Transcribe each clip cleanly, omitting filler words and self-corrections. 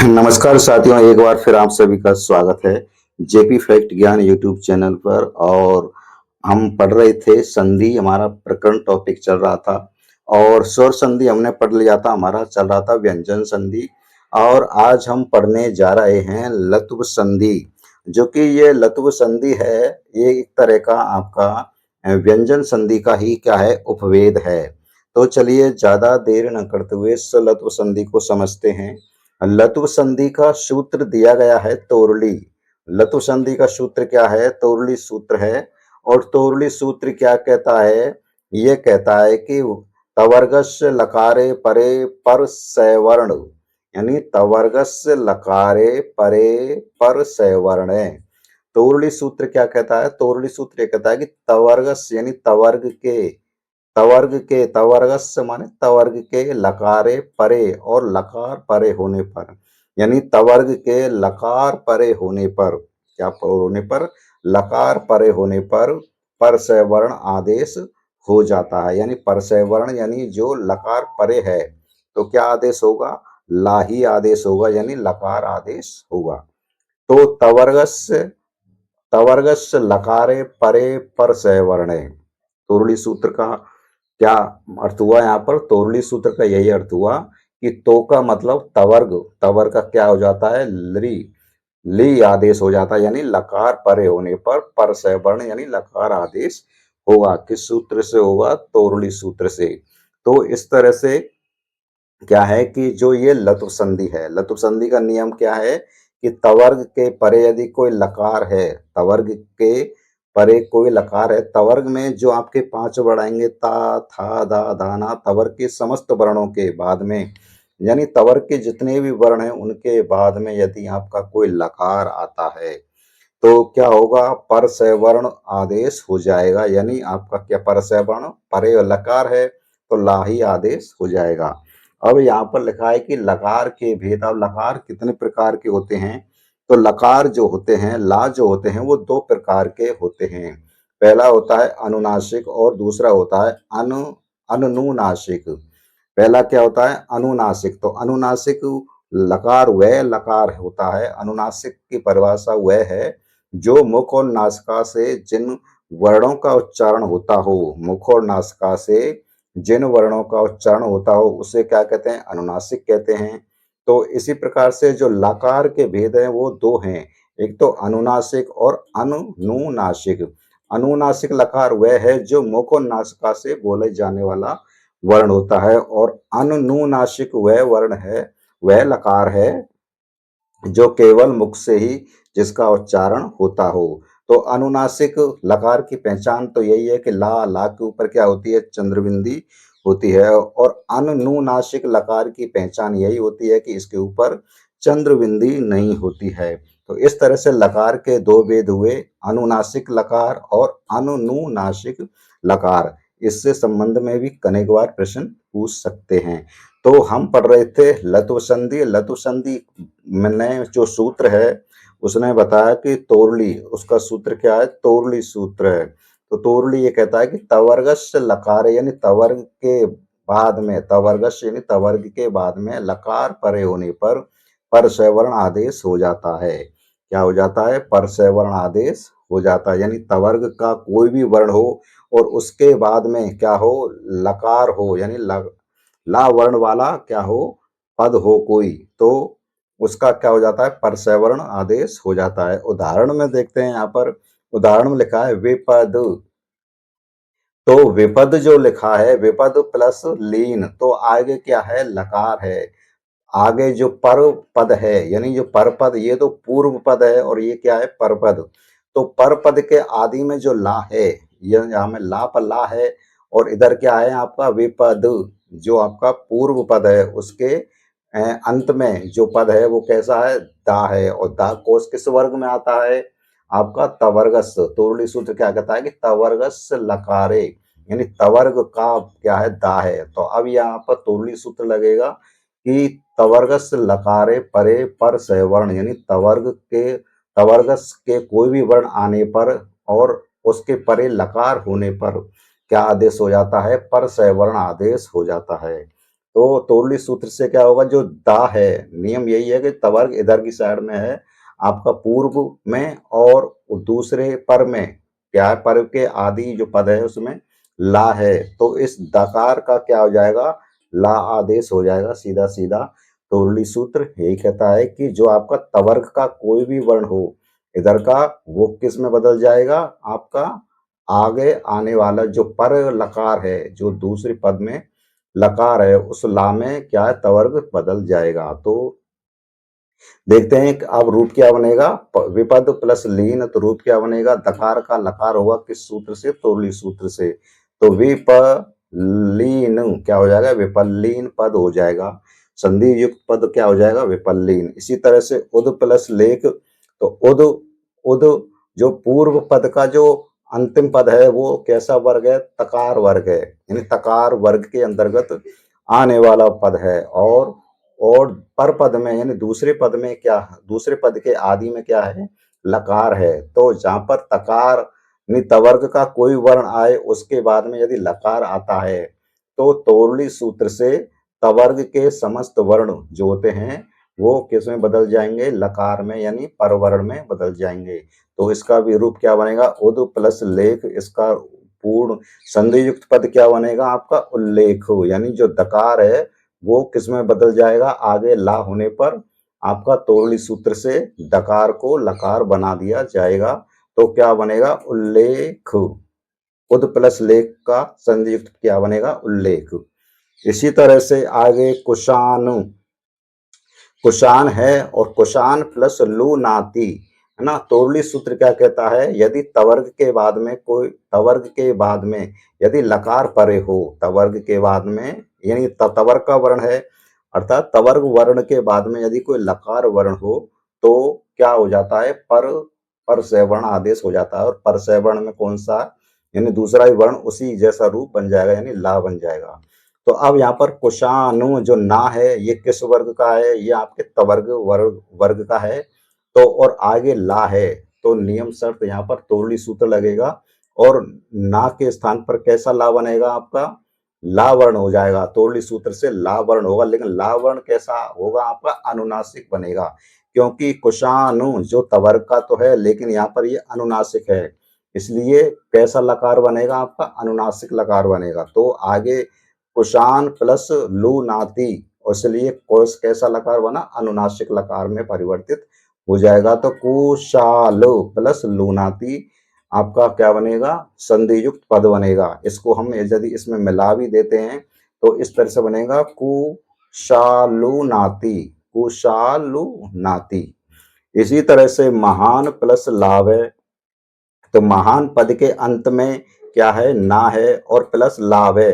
नमस्कार साथियों, एक बार फिर आप सभी का स्वागत है जेपी फैक्ट ज्ञान यूट्यूब चैनल पर। और हम पढ़ रहे थे संधि, हमारा प्रकरण टॉपिक चल रहा था और स्वर संधि हमने पढ़ लिया था, हमारा चल रहा था व्यंजन संधि। और आज हम पढ़ने जा रहे हैं लत्व संधि, जो कि ये लत्व संधि है, ये एक तरह का आपका व्यंजन संधि का ही क्या है, उपवेद है। तो चलिए ज्यादा देर न करते हुए इस लत्व संधि को समझते हैं। लत्व संधि का सूत्र दिया गया है तोरली। लत्व संधि का सूत्र क्या है? तोरली सूत्र है। और तोरली सूत्र क्या कहता है? ये कहता है कि तवर्गस्य लकारे परे पर सवर्ण, यानी तवर्गस्य लकारे परे पर सवर्ण। तोरली सूत्र क्या कहता है? तोरली सूत्र ये कहता है कि तवर्गस्य यानी तवर्गस्य माने तवर्ग के लकारे परे और लकार परे होने पर, यानी तवर्ग के लकार परे होने पर, क्या होने पर? लकार परे होने पर से वर्ण आदेश हो जाता है। यानी पर से वर्ण यानी जो लकार परे है तो क्या आदेश होगा? लाही आदेश होगा, यानी लकार आदेश होगा। तो तवर्गस्य तवर्गस्य लकारे परे पर से वर्ण, तोरली सूत्र का क्या अर्थ हुआ? यहाँ पर तोरली सूत्र का यही अर्थ हुआ कि तो का मतलब तवर्ग, तवर्ग का क्या हो जाता है? ली आदेश हो जाता है, यानी लकार परे होने पर से वर्ण यानी लकार आदेश होगा। किस सूत्र से होगा? तोरली सूत्र से। तो इस तरह से क्या है कि जो ये लत्व संधि है, लत्व संधि का नियम क्या है कि तवर्ग के परे यदि कोई लकार है, तवर्ग के परे कोई लकार है, तवर्ग में जो आपके 5 वर्ण आएंगे ता, था, दा, दाना, तवर्ग के समस्त वर्णों के बाद में, यानी तवर्ग के जितने भी वर्ण हैं उनके बाद में यदि आपका कोई लकार आता है तो क्या होगा? पर से वर्ण आदेश हो जाएगा। यानी आपका क्या पर से वर्ण परे लकार है तो लाही आदेश हो जाएगा। अब यहाँ पर लिखा है कि लकार के भेद। अब लकार कितने प्रकार के होते हैं? तो लकार जो होते हैं, ला जो होते हैं, वो 2 प्रकार के होते हैं। पहला होता है अनुनासिक और दूसरा होता है अनुनासिक। पहला क्या होता है? अनुनासिक। तो अनुनासिक लकार वह लकार होता है, अनुनासिक की परिभाषा वह है जो मुख और नासिका से जिन वर्णों का उच्चारण होता हो, मुख और नासिका से जिन वर्णों का उच्चारण होता हो उसे क्या कहते हैं? अनुनासिक कहते हैं। तो इसी प्रकार से जो लकार के भेद हैं वो 2 हैं, एक तो अनुनासिक और अनुनुनासिक। अनुनासिक लकार वह है जो मुख और नासिका से बोले जाने वाला वर्ण होता है, और अनुनुनासिक वह वर्ण है, वह लकार है जो केवल मुख से ही जिसका उच्चारण होता हो। तो अनुनासिक लकार की पहचान तो यही है कि ला के ऊपर क्या होती है? चंद्रबिंदी होती है। और अनुनासिक लकार की पहचान यही होती है कि इसके ऊपर चंद्रबिंदी नहीं होती है। तो इस तरह से लकार के 2 भेद हुए, अनुनासिक लकार और अनुनुनासिक लकार। इससे संबंध में भी कनेक बार प्रश्न पूछ सकते हैं। तो हम पढ़ रहे थे लत्व संधि। लत्व संधि मैंने जो सूत्र है उसने बताया कि तोरली, उसका सूत्र क्या है? तोरली सूत्र है। तो तोरली ये कहता है कि तवर्गस्य लकार, यानी तवर्ग के बाद में, तवर्गस्य यानी तवर्ग के बाद में लकार परे होने पर से वर्ण आदेश हो जाता है। क्या हो जाता है? पर से वर्ण आदेश हो जाता है। यानी तवर्ग का कोई भी वर्ण हो और उसके बाद में क्या हो? लकार हो, यानी ला वर्ण वाला क्या हो? पद हो कोई, तो उसका क्या हो जाता है? पर से वर्ण आदेश हो जाता है। उदाहरण में देखते हैं, यहाँ पर उदाहरण में लिखा है विपद। तो विपद जो लिखा है, विपद प्लस लीन, तो आगे क्या है? लकार है। आगे जो पर पद है, यानी जो पर पद, ये तो पूर्व पद है और ये क्या है? पर पद। तो पर पद के आदि में जो ला है, ये यहाँ में ला पर ला है, और इधर क्या है आपका? विपद, जो आपका पूर्व पद है उसके अंत में जो पद है वो कैसा है? दा है। और दा कोष किस वर्ग में आता है? आपका तवर्गस। तोरली सूत्र क्या कहता है कि तवर्गस लकारे, यानी तवर्ग का क्या है? दा है। तो अब यहाँ पर तोरली सूत्र लगेगा कि तवर्गस लकारे परे पर से वर्ण, यानी तवर्गस के कोई भी वर्ण आने पर और उसके परे लकार होने पर क्या आदेश हो जाता है? पर से वर्ण आदेश हो जाता है। तो तोरली सूत्र से क्या होगा, जो दा है, नियम यही है कि तवर्ग इधर की साइड में है आपका पूर्व में, और दूसरे पर में क्या है, पर के आदि जो पद है उसमें ला है, तो इस दकार का क्या हो जाएगा, ला आदेश हो जाएगा सीधा सीधा। तोरली सूत्र यही कहता है कि जो आपका तवर्ग का कोई भी वर्ण हो इधर का, वो किस में बदल जाएगा, आपका आगे आने वाला जो पर लकार है, जो दूसरे पद में लकार है, उस ला में क्या है, तवर्ग बदल जाएगा। तो देखते हैं कि अब रूप क्या बनेगा, विपद प्लस लीन, तो रूप क्या बनेगा, दकार का लकार होगा किस सूत्र से, तोरली सूत्र से, तो विपलीन क्या हो जाएगा, विपल्लीन पद हो जाएगा, संधि युक्त पद क्या हो जाएगा, विपल्लीन। इसी तरह से उद प्लस लेख, तो उद, उद जो पूर्व पद का जो अंतिम पद है वो कैसा वर्ग है, तकार वर्ग है, यानी तकार वर्ग के अंतर्गत आने वाला पद है। और पर पद में यानी दूसरे पद में क्या, दूसरे पद के आदि में क्या है, लकार है। तो जहां पर तकार यानी तवर्ग का कोई वर्ण आए उसके बाद में यदि लकार आता है, तो तोरली सूत्र से तवर्ग के समस्त वर्ण जो होते हैं वो किस में बदल जाएंगे, लकार में, यानी परवर्ण में बदल जाएंगे। तो इसका भी रूप क्या बनेगा, उद प्लस लेख, इसका पूर्ण संधि युक्त पद क्या बनेगा आपका, उल्लेख, यानी जो दकार है वो किस में बदल जाएगा, आगे ला होने पर आपका तोरली सूत्र से दकार को लकार बना दिया जाएगा। तो क्या बनेगा, उल्लेख, उद प्लस लेख का संधि युक्त क्या बनेगा, उल्लेख। इसी तरह से आगे कुशान, कुशान है, और कुशान प्लस लू नाती, है ना। तोरली सूत्र क्या कहता है, यदि तवर्ग के बाद में कोई, तवर्ग के बाद में यदि लकार परे हो, तवर्ग के बाद में यानी तवर्ग का वर्ण है, अर्थात तवर्ग वर्ण के बाद में यदि कोई लकार वर्ण हो, तो क्या हो जाता है, पर से वर्ण आदेश हो जाता है, और पर से वर्ण में कौन सा, यानी दूसरा ही वर्ण उसी जैसा रूप बन जाएगा, यानी ला बन जाएगा। तो अब यहाँ पर कुशानु जो ना है ये किस वर्ग का है, ये आपके तवर्ग वर्ग का है। तो और आगे ला है, तो नियम शर्त यहाँ पर तोरली सूत्र लगेगा, और ना के स्थान पर कैसा ला बनेगा आपका, ला वर्ण हो जाएगा, तोरली सूत्र से ला वर्ण होगा, लेकिन ला वर्ण कैसा होगा आपका, अनुनासिक बनेगा, क्योंकि कुशानु जो तवर्ग का तो है लेकिन यहाँ पर ये अनुनासिक है, इसलिए कैसा लकार बनेगा आपका, अनुनासिक लकार बनेगा। तो आगे कुशान प्लस लू नाती, और इसलिए कोस कैसा लकार बना, अनुनासिक लकार में परिवर्तित हो जाएगा। तो कुशाल प्लस लूनाती आपका क्या बनेगा, संधि युक्त पद बनेगा। इसको हम यदि इसमें मिला भी देते हैं तो इस तरह से बनेगा कुशालुनाति, कुशालुनाति। इसी तरह से महान प्लस लाभ है, तो महान पद के अंत में क्या है, ना है और प्लस लाभ है,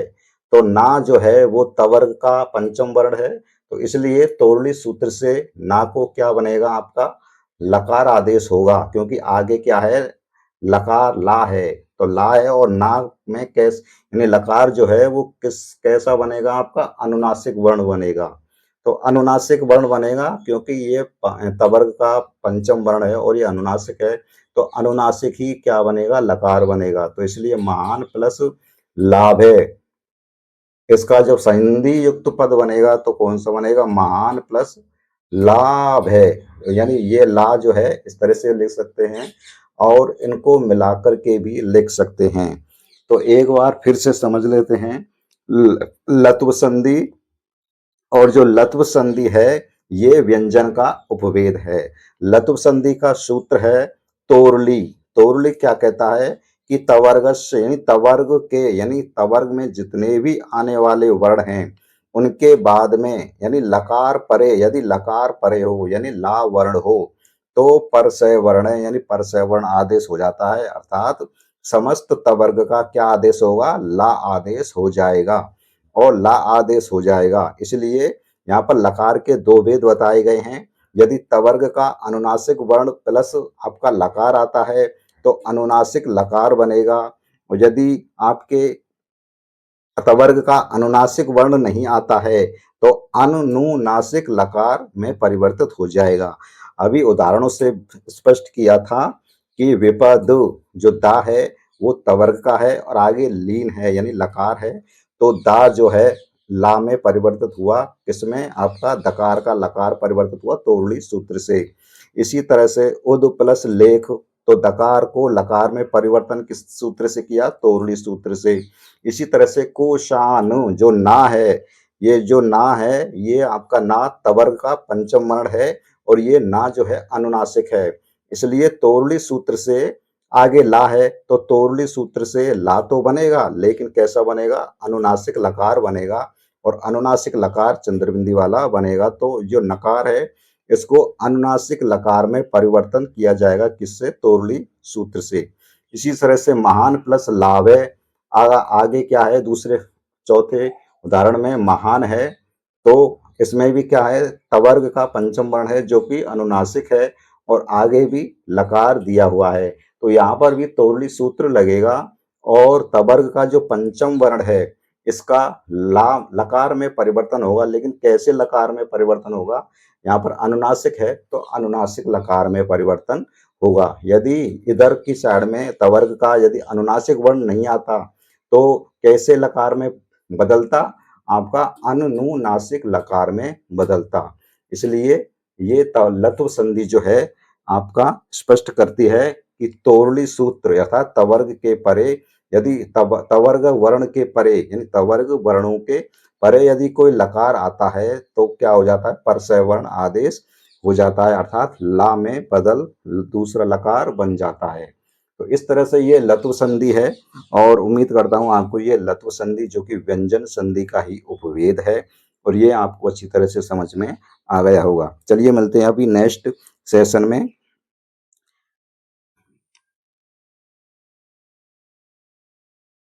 तो ना जो है वो तवर्ग का पंचम वर्ण है, तो इसलिए तोरली सूत्र से ना को क्या बनेगा आपका, लकार आदेश होगा, क्योंकि आगे क्या है, लकार ला है, तो ला है, और ना में कैस यानी लकार जो है वो किस कैसा बनेगा आपका, अनुनासिक वर्ण बनेगा। तो अनुनासिक वर्ण बनेगा क्योंकि ये तवर्ग का पंचम वर्ण है और ये अनुनासिक है, तो अनुनासिक ही क्या बनेगा, लकार बनेगा। तो इसलिए महान प्लस लाभ है, इसका जब संधि युक्त पद बनेगा तो कौन सा बनेगा, महान प्लस लाभ है, यानी ये ला जो है इस तरह से लिख सकते हैं, और इनको मिलाकर के भी लिख सकते हैं। तो एक बार फिर से समझ लेते हैं, लत्व संधि, और जो लत्व संधि है ये व्यंजन का उपभेद है। लत्व संधि का सूत्र है तोरली, तोरली क्या कहता है कि तवर्गस्य यानी तवर्ग के, यानी तवर्ग में जितने भी आने वाले वर्ण हैं उनके बाद में यानी लकार परे, यदि लकार परे हो यानी ला वर्ण हो, तो परसय वर्ण है, यानी परसय वर्ण आदेश हो जाता है, अर्थात समस्त तवर्ग का क्या आदेश होगा, ला आदेश हो जाएगा, और ला आदेश हो जाएगा। इसलिए यहाँ पर लकार के दो भेद बताए गए हैं, यदि तवर्ग का अनुनासिक वर्ण प्लस आपका लकार आता है तो अनुनासिक लकार बनेगा, और यदि आपके तवर्ग का अनुनासिक वर्ण नहीं आता है तो अनुनासिक लकार में परिवर्तित हो जाएगा। अभी उदाहरणों से स्पष्ट किया था कि विपद जो दा है वो तवर्ग का है और आगे लीन है यानी लकार है, तो दा जो है ला में परिवर्तित हुआ, किसमें? आपका दकार का लकार परिवर्तित हुआ तोरली सूत्र से। इसी तरह से उद प्लस लेख, तो दकार को लकार में परिवर्तन किस सूत्र से किया? तोरली सूत्र से। इसी तरह से कोशान, जो ना है, ये जो ना है ये आपका ना तवर्ग का पंचम वर्ण है और ये ना जो है अनुनासिक है, इसलिए तोरली सूत्र से आगे ला है तो तोरली सूत्र से ला तो बनेगा, लेकिन कैसा बनेगा? अनुनासिक लकार बनेगा और अनुनासिक लकार चंद्रबिंदी वाला बनेगा। तो जो नकार है इसको अनुनासिक लकार में परिवर्तन किया जाएगा, किससे? तोरली सूत्र से। इसी तरह से महान प्लस लाभ है, आगे क्या है? दूसरे चौथे उदाहरण में महान है, तो इसमें भी क्या है? तवर्ग का पंचम वर्ण है जो कि अनुनासिक है और आगे भी लकार दिया हुआ है, तो यहाँ पर भी तोरली सूत्र लगेगा और तवर्ग का जो पंचम वर्ण है इसका ला लकार में परिवर्तन होगा, लेकिन कैसे लकार में परिवर्तन होगा? यहाँ पर अनुनासिक है तो अनुनासिक लकार में परिवर्तन होगा। यदि इधर की साइड में तवर्ग का यदि अनुनासिक वर्ण नहीं आता तो कैसे लकार में बदलता? आपका अनुनासिक लकार में बदलता। इसलिए ये लत्व संधि जो है आपका स्पष्ट करती है कि तोरली सूत्र अर्थात तवर्ग के परे यदि तवर्ग वर्ण के परे यानी तवर्ग वर्णों के परे यदि कोई लकार आता है तो क्या हो जाता है? परसय वर्ण आदेश हो जाता है, अर्थात ला में बदल दूसरा लकार बन जाता है। तो इस तरह से ये लत्व संधि है और उम्मीद करता हूँ आपको ये लत्व संधि जो कि व्यंजन संधि का ही उपवेद है और ये आपको अच्छी तरह से समझ में आ गया होगा। चलिए मिलते हैं अभी नेक्स्ट सेशन में।